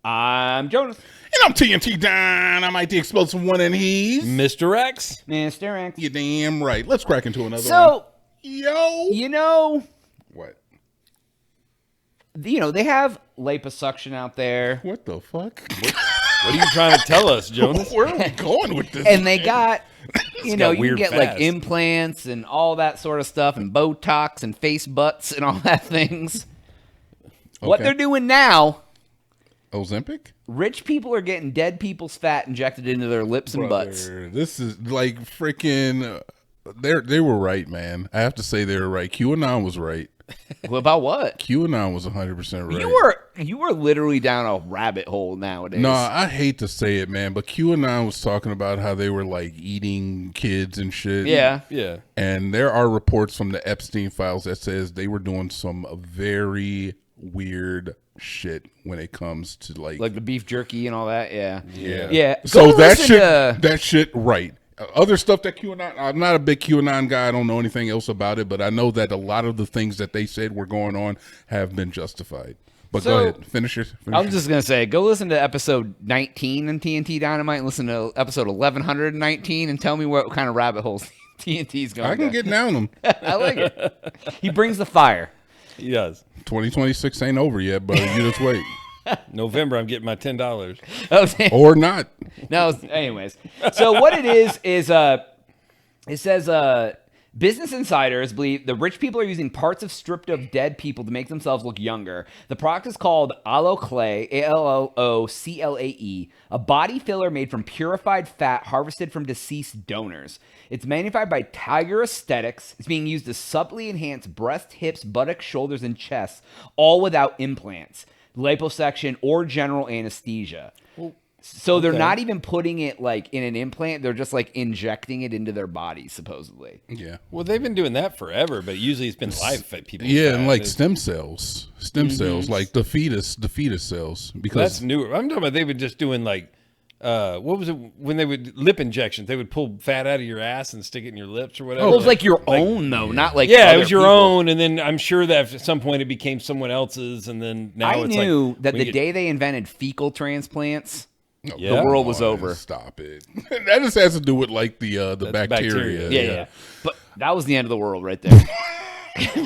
I'm Jonas. And I'm TNT Dynamite, the explosive one, and he's Mr. X. Mr. X. You're damn right. Let's crack into another one. So, Yo. What? They have liposuction out there. What the fuck? What are you trying to tell us, Jonas? Where are we going with this? And they got, you got can weird get fast. like implants and all that sort of stuff and Botox and face butts and all that things. What Okay. they're doing now, Ozempic? rich people are getting dead people's fat injected into their lips and butts. Brother, this is like freaking. They were right, man. I have to say they were right. QAnon was right. What about what? QAnon was 100% right. You were literally down a rabbit hole nowadays. No, I hate to say it, man, but QAnon was talking about how they were like eating kids and shit. Yeah. Yeah. And there are reports from the Epstein files that says they were doing some very weird shit when it comes to like Like the beef jerky and all that. Yeah. yeah. Yeah. So Go that listen shit right. Other stuff that QAnon, I'm not a big QAnon guy. I don't know anything else about it, but I know that a lot of the things that they said were going on have been justified. But go ahead, finish your. I was just going to say, go listen to episode 19 in TNT Dynamite and listen to episode 1119 and tell me what kind of rabbit holes TNT's going I can down. get down them. I like it. He brings the fire. He does. 2026 ain't over yet, but you just wait. November, I'm getting my $10. Oh, damn. Or not. No, anyways. So what it is it says Business Insiders believe the rich people are using parts of stripped of dead people to make themselves look younger. The product is called Alloclae, Alloclae, a body filler made from purified fat harvested from deceased donors. It's manufactured by Tiger Aesthetics. It's being used to subtly enhance breast, hips, buttocks, shoulders, and chests, all without implants, liposuction, or general anesthesia. So they're not even putting it like in an implant. They're just like injecting it into their body, supposedly. Yeah. Well, they've been doing that forever, but usually it's been live at people. Yeah, and like stem cells, like the fetus cells. Because That's newer. I'm talking about they were just doing like, what was it when they would lip injections? They would pull fat out of your ass and stick it in your lips or whatever. Well, it's like your own though, not like yeah, it other was your people. own, and then I'm sure that at some point it became someone else's, and then now I it's knew like that we the get- day they invented fecal transplants, Yeah. the world was Come on, over. Stop it. That just has to do with like the bacteria. bacteria. Yeah. But that was the end of the world right there.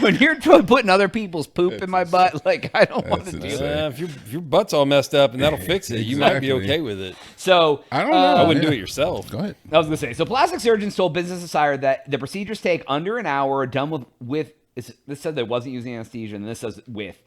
When you're putting other people's poop in my butt, like I don't want to do insane. that. if your butt's all messed up and that'll fix it, you might be Exactly. okay with it. So I don't know. I wouldn't Yeah. do it yourself. Go ahead. I was gonna say. So plastic surgeons told Business Insider that the procedures take under an hour, done with. This said they wasn't using anesthesia, and this says with.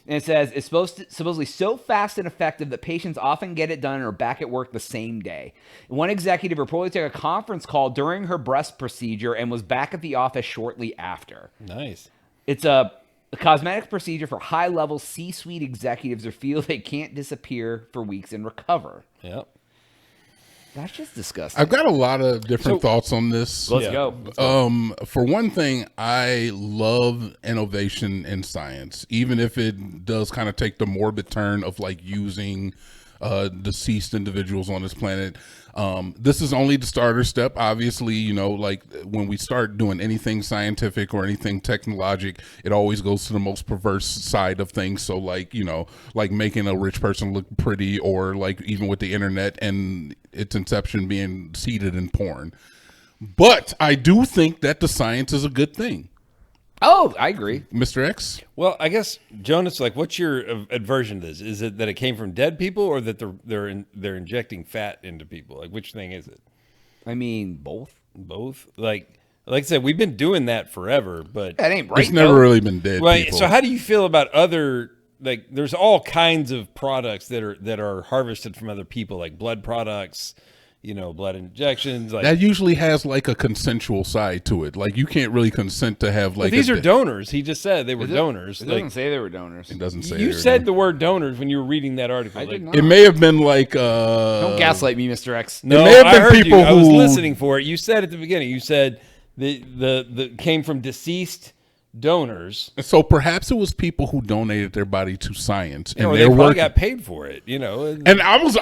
And it says it's supposedly so fast and effective that patients often get it done and are back at work the same day. One executive reportedly took a conference call during her breast procedure and was back at the office shortly after. Nice. It's a cosmetic procedure for high-level C-suite executives who feel they can't disappear for weeks and recover. Yep. That's just disgusting. I've got a lot of different thoughts on this. Let's Yeah. go. For one thing, I love innovation in science, even if it does kind of take the morbid turn of like using deceased individuals on this planet. This is only the starter step. Obviously, like when we start doing anything scientific or anything technologic, it always goes to the most perverse side of things. So like, like making a rich person look pretty, or like even with the internet and its inception being seeded in porn. But I do think that the science is a good thing. Oh, I agree. Mr. X? Well, I guess Jonas, like, what's your aversion to this? Is it that it came from dead people, or that they're injecting fat into people? Like, which thing is it? I mean, both. Both. Like I said, we've been doing that forever, but That ain't right. It's never though. really been dead right. people. So, how do you feel about other? Like, there's all kinds of products that are harvested from other people, like blood products, blood injections. Like that usually has like a consensual side to it. Like you can't really consent to have like these are donors. He just said they were donors. It Like, doesn't say they were donors. It doesn't say you they were said the word donors when you were reading that article. I Like, did not. It may have been like Don't gaslight me, Mr. X. No, may have I been heard people you. I was who- listening for it. You said at the beginning. You said the came from deceased donors. So perhaps it was people who donated their body to science, and Or they they're probably working. got paid for it. And I was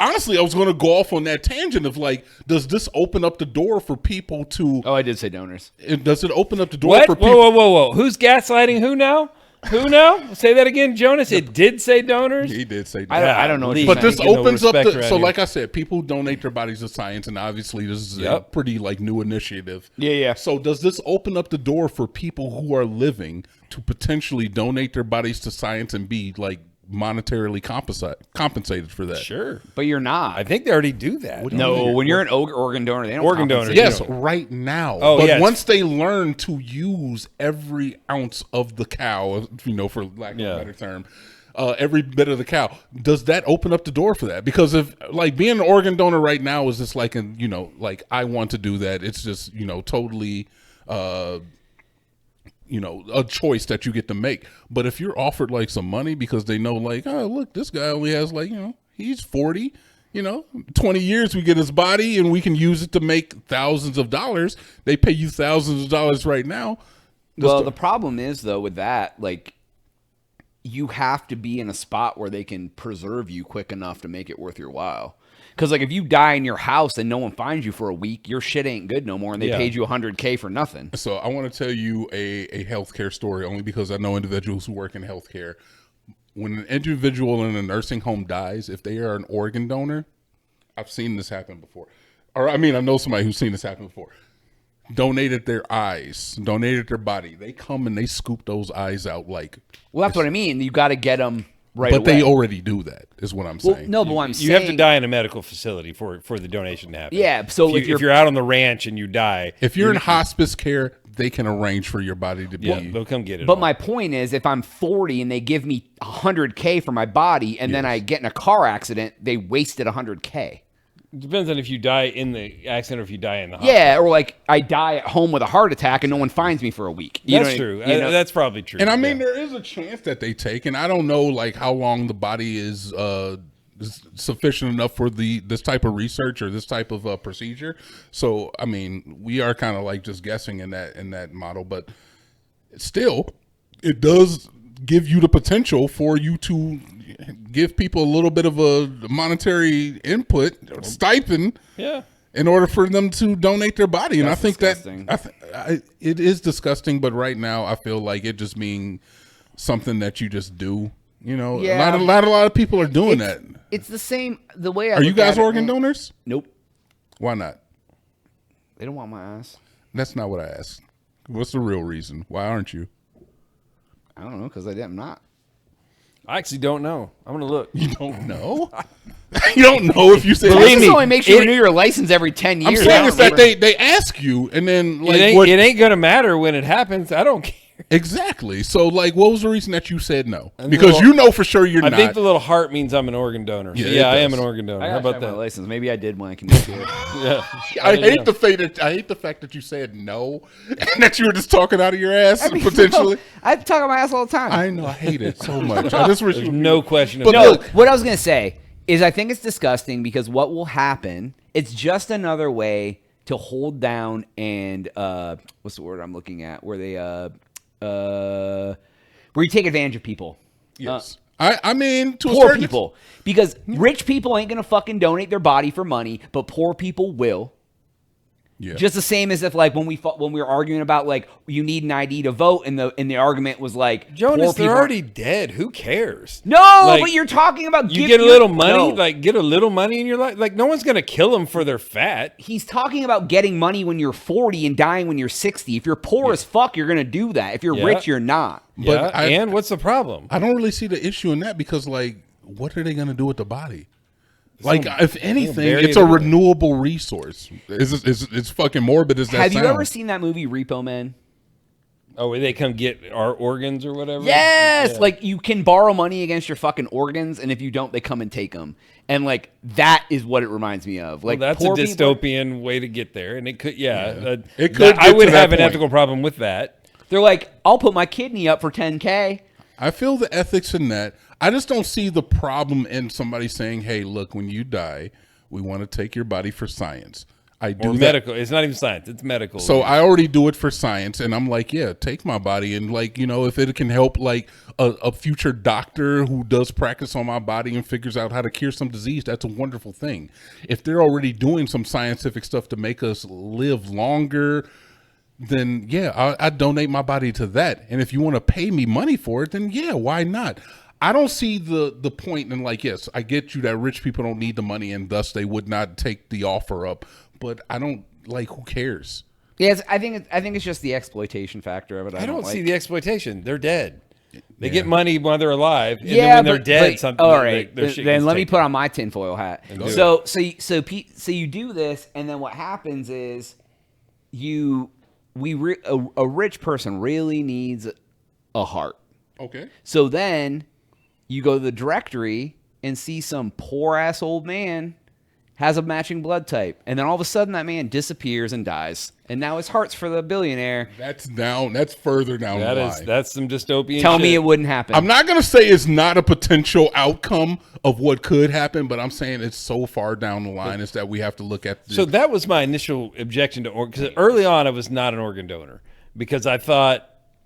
going to go off on that tangent of like, does this open up the door for people to? Oh, I did say donors. Does it open up the door What? for Whoa, people? whoa, whoa, whoa! Who's gaslighting who now? Who now? Say that again, Jonas. It did say donors. He did say I don't know what Golly. you're but this Getting no opens up respect the around so here. like I said, people donate their bodies to science, and obviously this is a Yep. pretty like new initiative. Yeah. So does this open up the door for people who are living to potentially donate their bodies to science and be like monetarily compensated for that? Sure. But you're not. I think they already do that. no, when you're an organ donor, they don't Organ compensate donor, you. Yes, right now. Oh, but yeah, once they learn to use every ounce of the cow, for lack of Yeah. a better term, every bit of the cow, does that open up the door for that? Because if like being an organ donor right now is just like like I want to do that. It's just totally a choice that you get to make. But if you're offered like some money because they know like, oh, look, this guy only has like, he's 40, 20 years we get his body and we can use it to make thousands of dollars. They pay you thousands of dollars right now. Well, the problem is though with that, like, you have to be in a spot where they can preserve you quick enough to make it worth your while. Because like if you die in your house and no one finds you for a week, your shit ain't good no more, and they Yeah. paid you $100K for nothing. So I want to tell you a healthcare story only because I know individuals who work in healthcare. When an individual in a nursing home dies, if they are an organ donor, I've seen this happen before. Or I know somebody who's seen this happen before. Donated their eyes, donated their body. They come and they scoop those eyes out like. Well, that's what I mean. You got to get them right But away. they already do that, is what I'm Well, saying. no, but what I'm saying, You have to die in a medical facility for the donation to happen. Yeah, so if, you're out on the ranch and you die, If you're in hospice care, they can arrange for your body to be. yeah, they'll come get it. But all. my point is, if I'm 40 and they give me $100K for my body, and then I get in a car accident, they wasted $100K. It depends on if you die in the accident or if you die in the hospital. Yeah, or like I die at home with a heart attack and no one finds me for a week. You That's know, true. you know? That's probably true. And I mean, yeah. there is a chance that they take, and I don't know like how long the body is sufficient enough for this type of research or this type of procedure. So I mean, we are kind of like just guessing in that model, but still, it does give you the potential for you to give people a little bit of a monetary input or stipend. Yeah. In order for them to donate their body, and That's I think disgusting. that it is disgusting. But right now, I feel like it just being something that you just do. Yeah. a lot of people are doing that. It's the same. The way I Are you look guys at it, organ man- donors? Nope. Why not? They don't want my ass. That's not what I asked. What's the real reason? Why aren't you? I don't know because I'm not. I actually don't know. I'm gonna look. You don't know. You don't know if you said. Believe me, me, only makes you it- renew your license every 10 years. I'm I saying don't is that remember. they ask you, and then like it what ain't gonna matter when it happens. I don't care. exactly. So like, what was the reason that you said no? And Because well, you know for sure you're I not. think the little heart means I'm an organ donor. So Yeah, it yeah, I am does. an organ donor. I How gotta about check my that? license. Maybe I did when I came here. Yeah. I don't hate know. the fact that you said no, and that you were just talking out of your ass potentially. I talk on my ass all the time. I know, I hate it so much. I just wish There's you no question But about No, look- what I was gonna say is I think it's disgusting because what will happen? It's just another way to hold down and what's the word I'm looking at? Where they where you take advantage of people. Yes, I mean to a Poor certain people. Because rich people ain't gonna fucking donate their body for money, but poor people will. Yeah. Just the same as if like when we were arguing about like you need an ID to vote, and the argument was like Jonas, poor they're people- already dead. Who cares? No, Like, but you're talking about You give get a your- little money, No. like get a little money in your life. Like no one's gonna kill them for their fat. He's talking about getting money when you're 40 and dying when you're 60. If you're poor as fuck, you're gonna do that. If you're Yeah. rich, you're not. But Yeah, I- and what's the problem? I don't really see the issue in that because like, what are they going to do with the body? Like, if anything, bury it's it a away. renewable resource. It's fucking morbid as that Have you ever sounds. seen that movie Repo Man? Oh, where they come get our organs or whatever? Yes, Yeah. like you can borrow money against your fucking organs, and if you don't, they come and take them. And like that is what it reminds me of. Like Well, that's a poor people- dystopian way to get there, and it could, It could I get would to that have an point. ethical problem with that. They're like, I'll put my kidney up for 10K. I feel the ethics in that. I just don't see the problem in somebody saying, "Hey, look, when you die, we want to take your body for science." I do Or that. medical. It's not even science. It's medical. So I already do it for science, and I'm like, yeah, take my body, and like, if it can help like a future doctor who does practice on my body and figures out how to cure some disease, that's a wonderful thing. If they're already doing some scientific stuff to make us live longer, then yeah, I donate my body to that. And if you want to pay me money for it, then yeah, why not? I don't see the point in, like, yes, I get you that rich people don't need the money and thus they would not take the offer up, but I don't, like, who cares? Yes, I think it's just the exploitation factor of it. I don't like. see the exploitation. They're dead. They Yeah. get money while they're alive, and Yeah, then when they're but, dead, but- something. all right, their shit then gets let me taken. put on my tinfoil hat. do So you do this, and then what happens is a rich person really needs a heart. Okay. So then you go to the directory and see some poor ass old man has a matching blood type, and then all of a sudden that man disappears and dies, and now his heart's for the billionaire. That's further down the line. That's some dystopian. Tell me shit. it wouldn't happen. I'm not going to say it's not a potential outcome of what could happen, but I'm saying it's so far down the line is that we have to look at So that was my initial objection to organ. Because early on, I was not an organ donor because I'm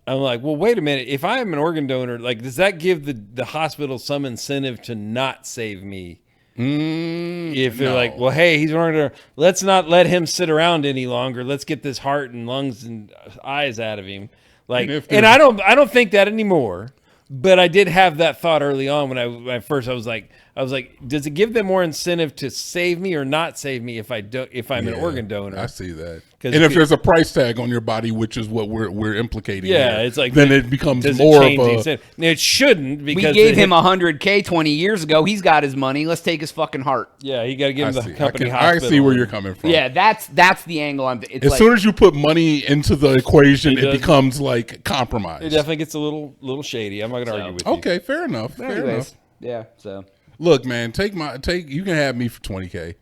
like, well, wait a minute. If I am an organ donor, like, does that give the hospital some incentive to not save me? If they're no. like, well, hey, he's an organ donor, let's not let him sit around any longer. Let's get this heart and lungs and eyes out of him. Like, and I don't think that anymore. But I did have that thought early on when I was like, does it give them more incentive to save me or not save me if I'm an organ donor? I see that. 'Cause And if pe- there's a price tag on your body, which is what we're implicating, Yeah, here, it's like, then it becomes does more it change of the a. incentive? It shouldn't we because gave him $100K 20 years ago. He's got his money. Let's take his fucking heart. Yeah, you got to give I him the see. company I hospital. see where you're coming from. Yeah, that's the angle. It's As like, soon as you put money into the equation, It it does. becomes like compromise. It definitely gets a little shady. I'm not going to argue with you. Okay, fair enough. Fair enough. anyways, yeah. So Look, man, you can have me for $20K.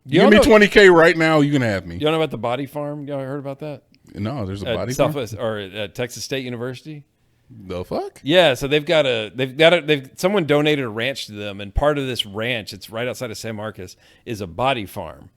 You Y'all give me know- $20K right now, you can have me. You know about the body farm? Y'all heard about that? No, there's a At body farm. Southwest or at Texas State University? The fuck? Yeah, so someone donated a ranch to them, and part of this ranch, it's right outside of San Marcos, is a body farm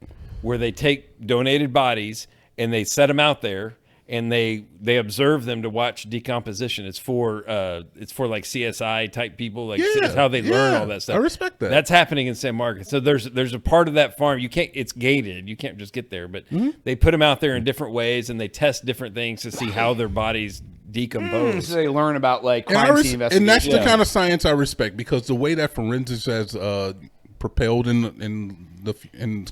where they take donated bodies and they set them out there and they observe them to watch decomposition. It's for like CSI type people, like it's how they learn all that stuff. I respect that. That's happening in San Marcos. So there's a part of that farm it's gated. You can't just get there, but they put them out there in different ways and they test different things to see how their bodies decompose. so they learn about like And, crime scene investigation. and that's the Yeah. kind of science I respect, because the way that forensics has propelled in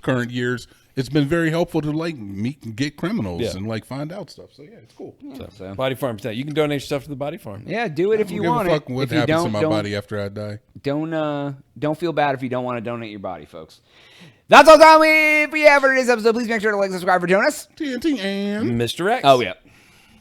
current years, it's been very helpful to like get criminals Yeah. and like find out stuff. So yeah, it's cool. So, Body farm stuff. You can donate stuff to the body farm. yeah, do it if I you don't want give a it. fuck what If you happens to don't, my don't, body after I die. don't feel bad if you don't want to donate your body, folks. That's all time we have for today's episode. Please make sure to like, subscribe for Jonas. TNT and Mr. X. Oh yeah.